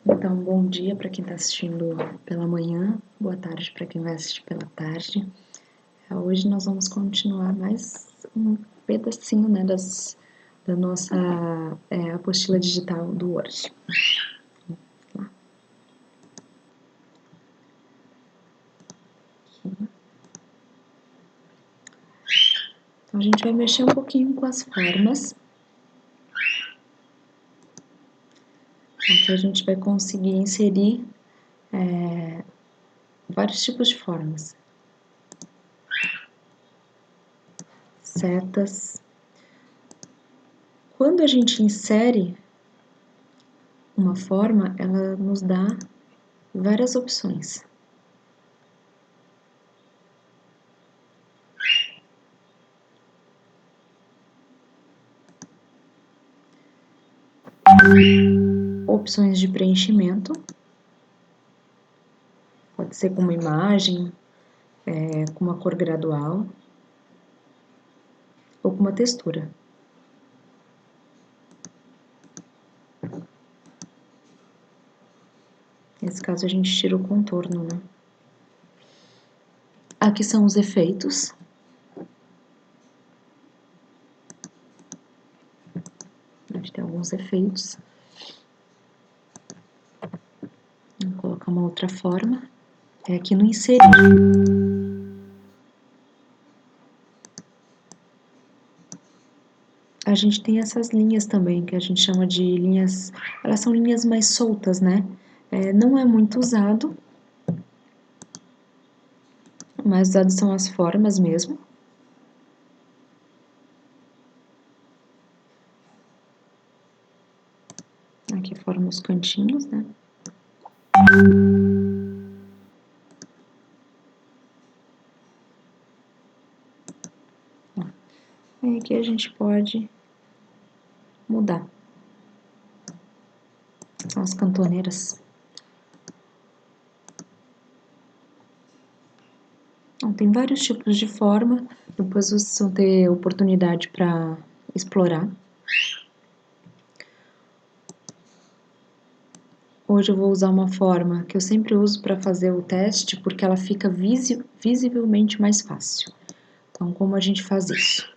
Então, bom dia para quem está assistindo pela manhã, boa tarde para quem vai assistir pela tarde. Hoje nós vamos continuar mais um pedacinho, né, da nossa apostila digital do Word. Lá. Então, a gente vai mexer um pouquinho com as formas. Aqui a gente vai conseguir inserir vários tipos de formas. Setas. Quando a gente insere uma forma, ela nos dá várias opções. Opções de preenchimento. Pode ser com uma imagem, com uma cor gradual ou com uma textura. Nesse caso a gente tira o contorno, né? Aqui são os efeitos. A gente tem alguns efeitos. Vou colocar uma outra forma. É aqui no inserir. A gente tem essas linhas também, que a gente chama de linhas... Elas são linhas mais soltas, né? Não é muito usado, mais usado são as formas mesmo. Aqui formam os cantinhos, né? Aí aqui a gente pode mudar. São as cantoneiras. Então, tem vários tipos de forma, depois vocês vão ter oportunidade para explorar. Hoje eu vou usar uma forma que eu sempre uso para fazer o teste, porque ela fica visivelmente mais fácil. Então, como a gente faz isso?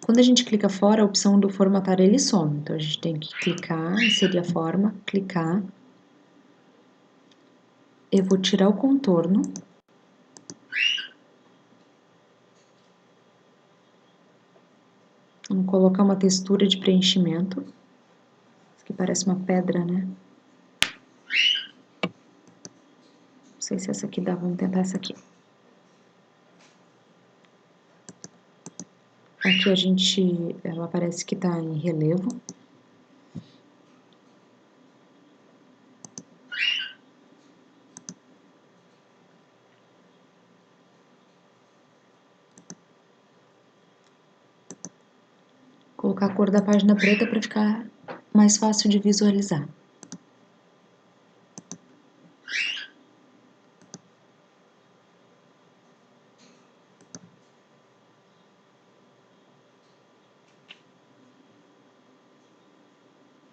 Quando a gente clica fora, a opção do formatar ele some. Então, a gente tem que clicar, inserir a forma, clicar. Eu vou tirar o contorno. Vamos colocar uma textura de preenchimento. Isso aqui parece uma pedra, né? Não sei se essa aqui dá, vamos tentar essa aqui. Aqui ela parece que tá em relevo. Colocar a cor da página preta para ficar mais fácil de visualizar.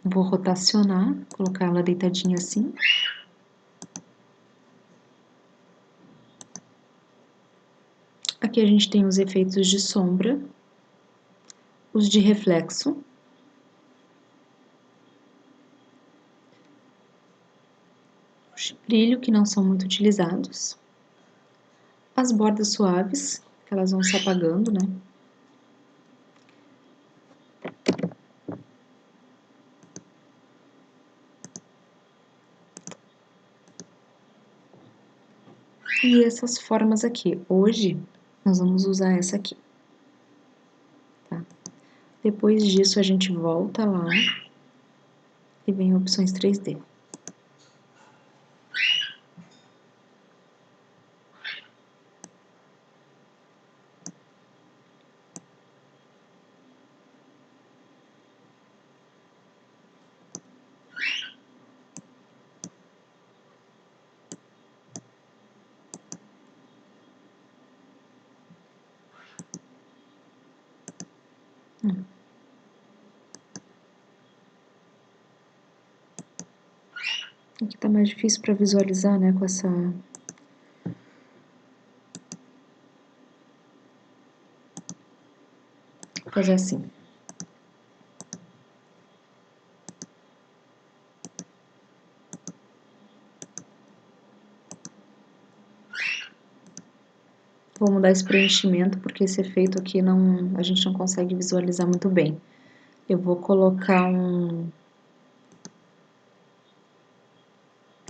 Vou rotacionar, colocar ela deitadinha assim. Aqui a gente tem os efeitos de sombra, os de reflexo, os de brilho, que não são muito utilizados, as bordas suaves, que elas vão se apagando, né? E essas formas aqui. Hoje, nós vamos usar essa aqui. Tá? Depois disso, a gente volta lá e vem opções 3D. Aqui tá mais difícil para visualizar, né, com essa... Vou fazer assim. Vou mudar esse preenchimento, porque esse efeito aqui não, a gente não consegue visualizar muito bem. Eu vou colocar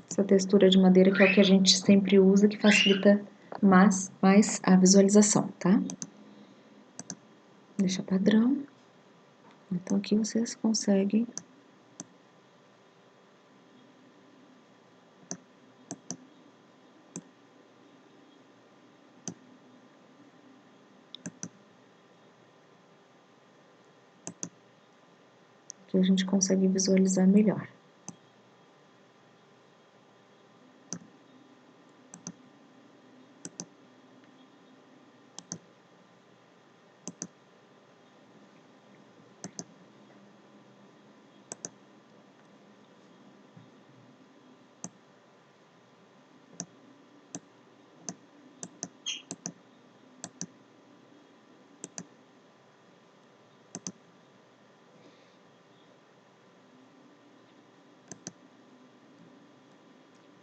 essa textura de madeira, que é o que a gente sempre usa, que facilita mais a visualização, tá? Deixa padrão. Então, aqui vocês conseguem... Aqui a gente consegue visualizar melhor.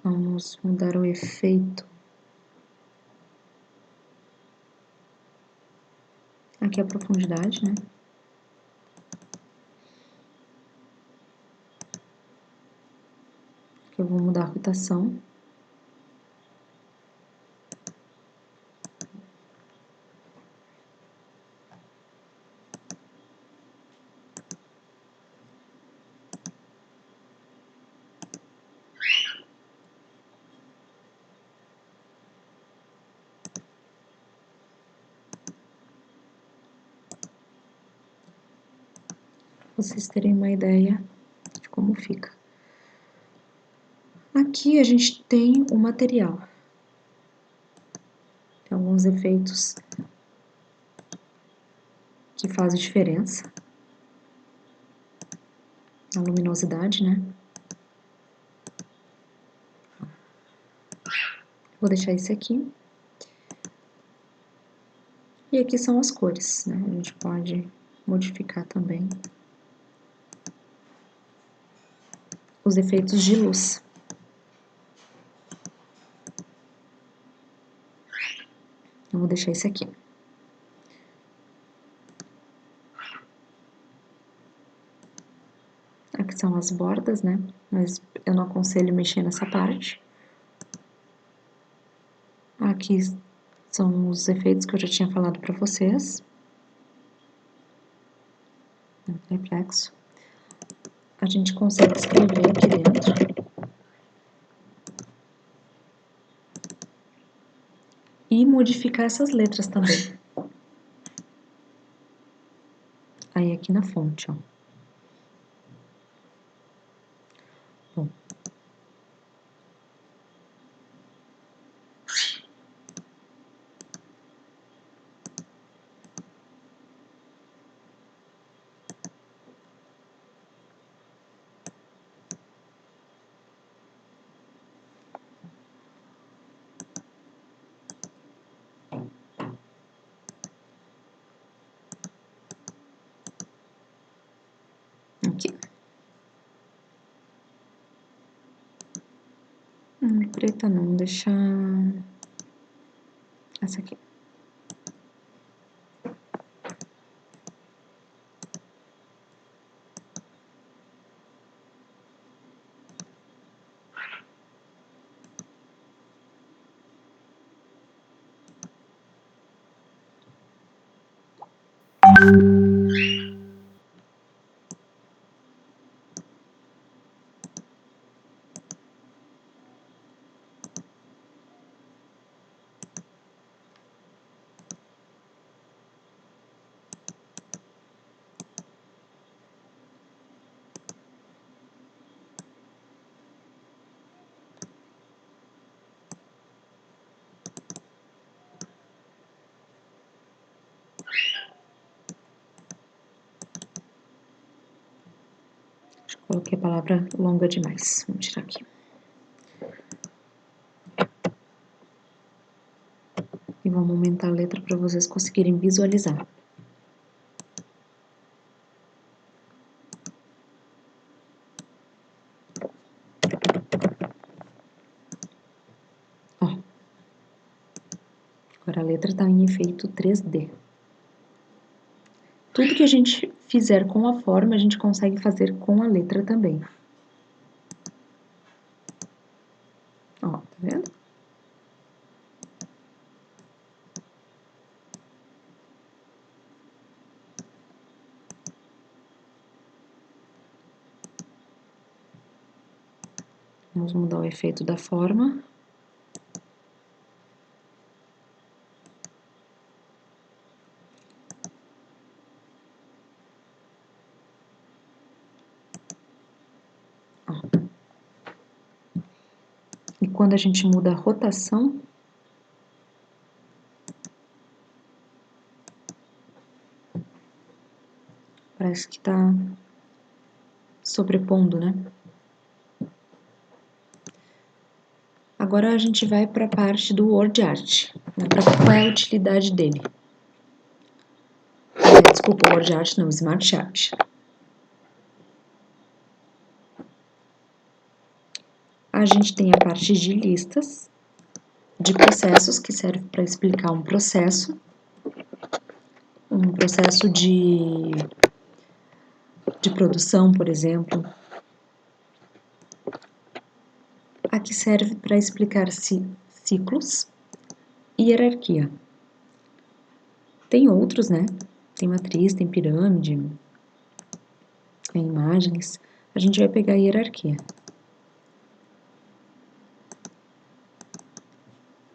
Vamos mudar o efeito. Aqui é a profundidade, né? Aqui eu vou mudar a rotação. Pra vocês terem uma ideia de como fica. Aqui a gente tem o material. Tem alguns efeitos que fazem diferença. A luminosidade, né? Vou deixar esse aqui. E aqui são as cores, né? A gente pode modificar também os efeitos de luz. Eu vou deixar esse aqui. Aqui são as bordas, né? Mas eu não aconselho mexer nessa parte. Aqui são os efeitos que eu já tinha falado para vocês. Reflexo. A gente consegue escrever aqui dentro. E modificar essas letras também. Aí aqui na fonte, ó. Bom. Aqui. Preta não, deixar essa aqui. Coloquei a palavra longa demais. Vamos tirar aqui. E vamos aumentar a letra para vocês conseguirem visualizar. Ó. Agora a letra está em efeito 3D. Tudo que a gente fizer com a forma, a gente consegue fazer com a letra também. Ó, tá vendo? Vamos mudar o efeito da forma. Ó. E quando a gente muda a rotação, parece que tá sobrepondo, né? Agora a gente vai para a parte do Word Art. Qual é a utilidade dele? Desculpa, Word Art não, Smart Art. A gente tem a parte de listas, de processos, que serve para explicar um processo de produção, por exemplo. Aqui serve para explicar ciclos e hierarquia. Tem outros, né? Tem matriz, tem pirâmide, tem imagens. A gente vai pegar a hierarquia.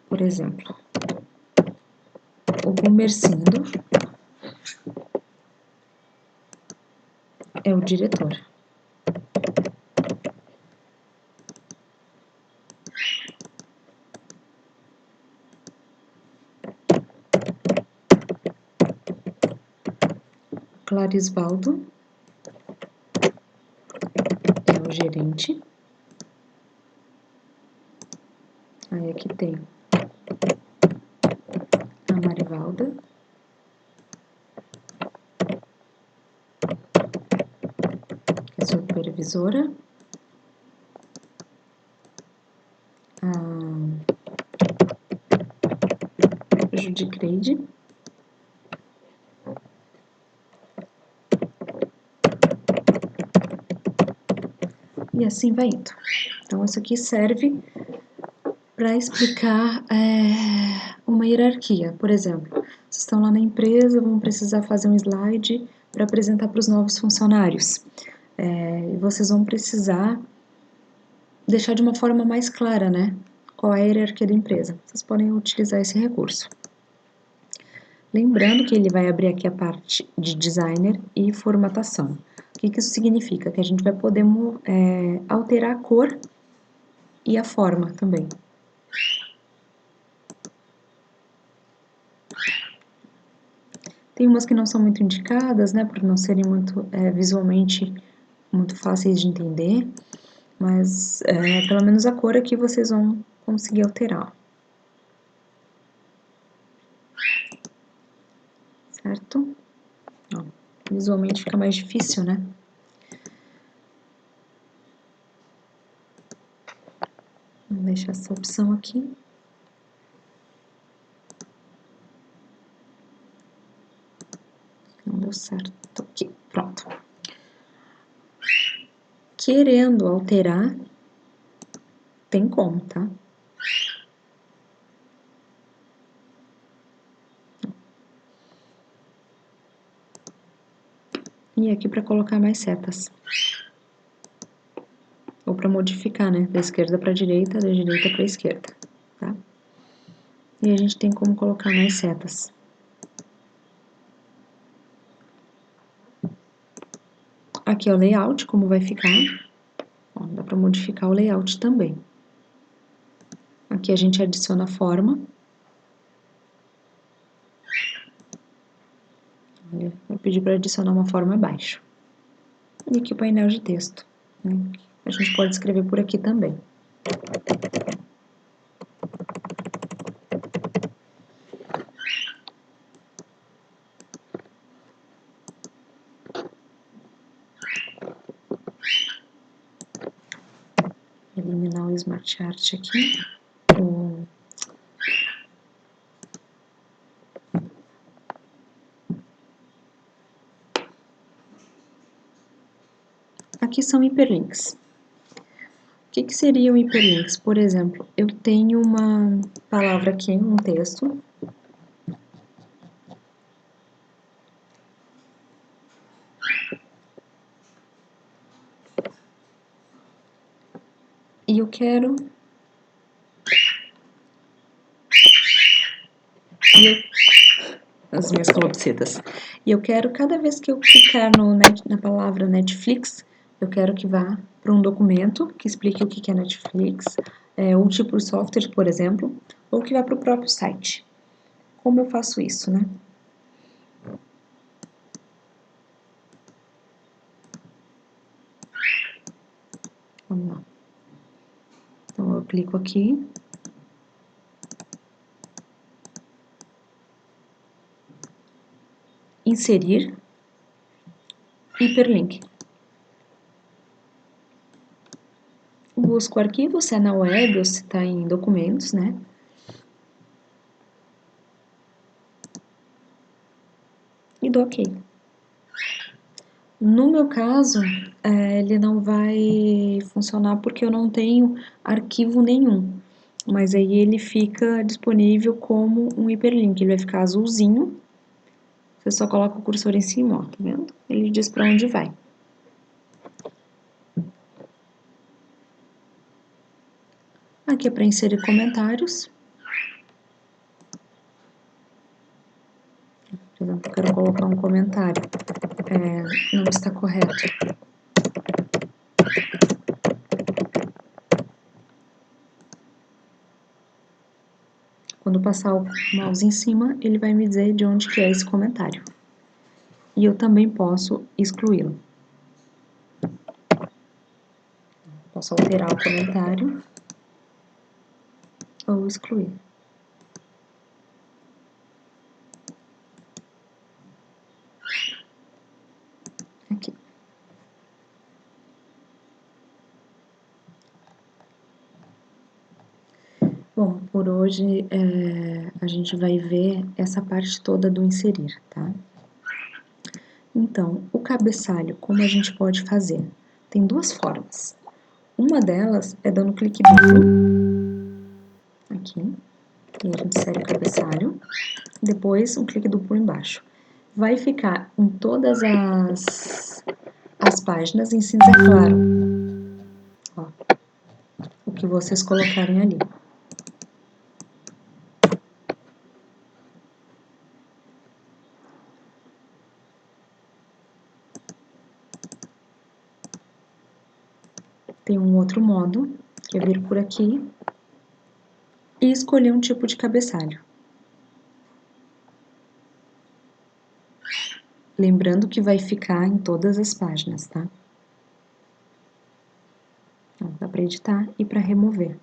Por exemplo, o Gumercindo é o diretor. Clarisvaldo é o gerente. Aí aqui tem a Marivalda, que é supervisora. A Judicreide. E assim vai indo. Então, isso aqui serve para explicar uma hierarquia. Por exemplo, vocês estão lá na empresa, vão precisar fazer um slide para apresentar para os novos funcionários. E vocês vão precisar deixar de uma forma mais clara, né? Qual é a hierarquia da empresa. Vocês podem utilizar esse recurso. Lembrando que ele vai abrir aqui a parte de designer e formatação. O que isso significa? Que a gente vai poder alterar a cor e a forma também. Tem umas que não são muito indicadas, né, por não serem muito visualmente muito fáceis de entender, mas pelo menos a cor aqui vocês vão conseguir alterar. Certo? Ó, visualmente fica mais difícil, né? Vamos deixar essa opção aqui. Não deu certo aqui, pronto. Querendo alterar, tem como, tá? E aqui para colocar mais setas. Ou para modificar, né? Da esquerda para a direita, da direita para a esquerda, tá? E a gente tem como colocar mais setas. Aqui é o layout, como vai ficar. Ó, dá para modificar o layout também. Aqui a gente adiciona a forma. Olha, vou pedir para adicionar uma forma abaixo. E aqui o painel de texto, né? A gente pode escrever por aqui também. eliminar o Smart Art aqui. Aqui são hiperlinks. O que seriam hiperlinks? Por exemplo, eu tenho uma palavra aqui, um texto, e eu quero as minhas calopsitas. E eu quero, cada vez que eu clicar na palavra Netflix, eu quero que vá para um documento que explique o que é Netflix, ou tipo de software, por exemplo, ou que vá para o próprio site. Como eu faço isso, né? Vamos lá. Então, eu clico aqui. Inserir. Hiperlink. Busco o arquivo, se é na web ou se está em documentos, né? E dou OK. No meu caso, ele não vai funcionar porque eu não tenho arquivo nenhum. Mas aí ele fica disponível como um hiperlink. Ele vai ficar azulzinho. Você só coloca o cursor em cima, ó, tá vendo? Ele diz para onde vai. Aqui é para inserir comentários. Por exemplo, eu quero colocar um comentário. Não está correto. Quando passar o mouse em cima, ele vai me dizer de onde que é esse comentário. E eu também posso excluí-lo. Posso alterar o comentário ou excluir. Aqui. Bom, por hoje a gente vai ver essa parte toda do inserir, tá? Então, o cabeçalho, como a gente pode fazer? Tem duas formas. Uma delas é dando clique duplo, aqui, e a gente insere o cabeçalho, depois um clique duplo embaixo. Vai ficar em todas as páginas em cinza claro, ó, o que vocês colocarem ali. Tem um outro modo, que é vir por aqui e escolher um tipo de cabeçalho. Lembrando que vai ficar em todas as páginas, tá? Então, dá para editar e para remover.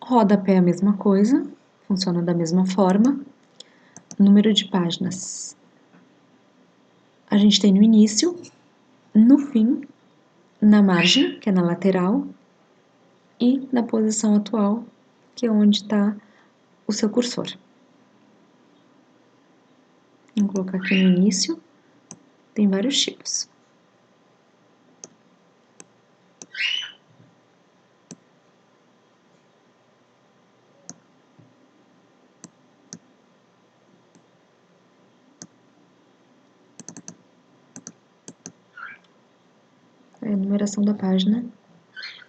Rodapé é a mesma coisa, funciona da mesma forma. Número de páginas. A gente tem no início, no fim, na margem, que é na lateral, e na posição atual, que é onde está o seu cursor. Vou colocar aqui no início, tem vários tipos. A numeração da página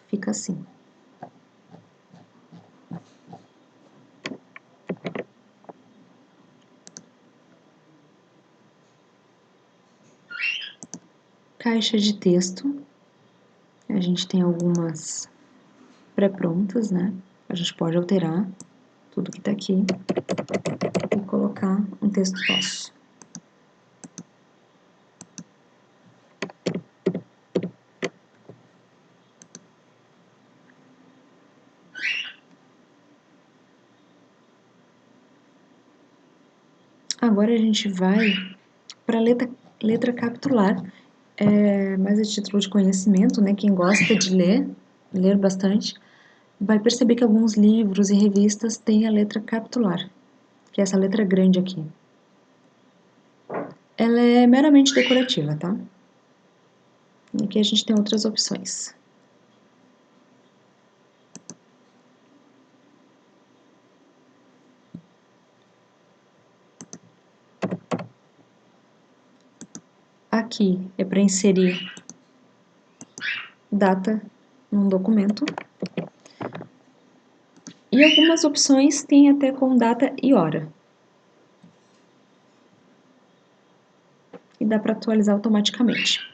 fica assim. Caixa de texto. A gente tem algumas pré-prontas, né? A gente pode alterar tudo que tá aqui e colocar um texto nosso. Agora a gente vai para a letra capitular, mais a título de conhecimento, né? Quem gosta de ler bastante, vai perceber que alguns livros e revistas têm a letra capitular, que é essa letra grande aqui. Ela é meramente decorativa, tá? E aqui a gente tem outras opções. Aqui é para inserir data num documento. E algumas opções têm até com data e hora. E dá para atualizar automaticamente.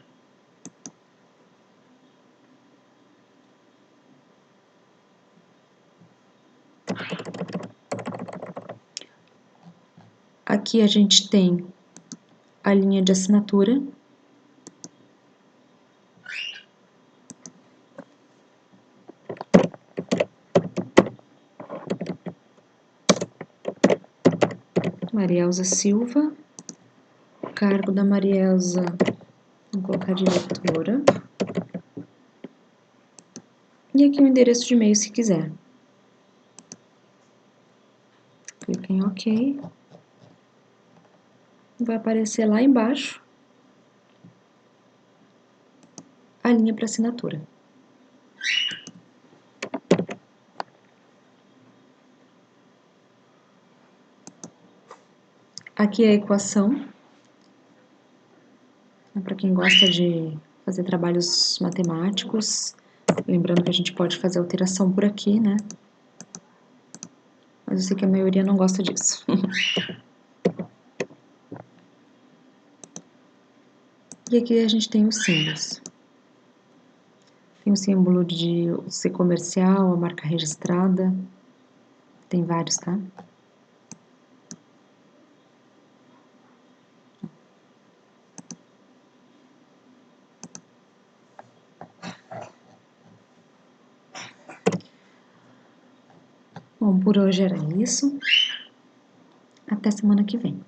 Aqui a gente tem a linha de assinatura. Maria Elza Silva. O cargo da Maria Elza, vamos colocar diretora. E aqui o endereço de e-mail se quiser. Clica em OK. Vai aparecer lá embaixo a linha para assinatura. Aqui é a equação, para quem gosta de fazer trabalhos matemáticos. Lembrando que a gente pode fazer alteração por aqui, né? Mas eu sei que a maioria não gosta disso. E aqui a gente tem os símbolos. Tem o símbolo de ser comercial, a marca registrada. Tem vários, tá? Bom, por hoje era isso. Até semana que vem.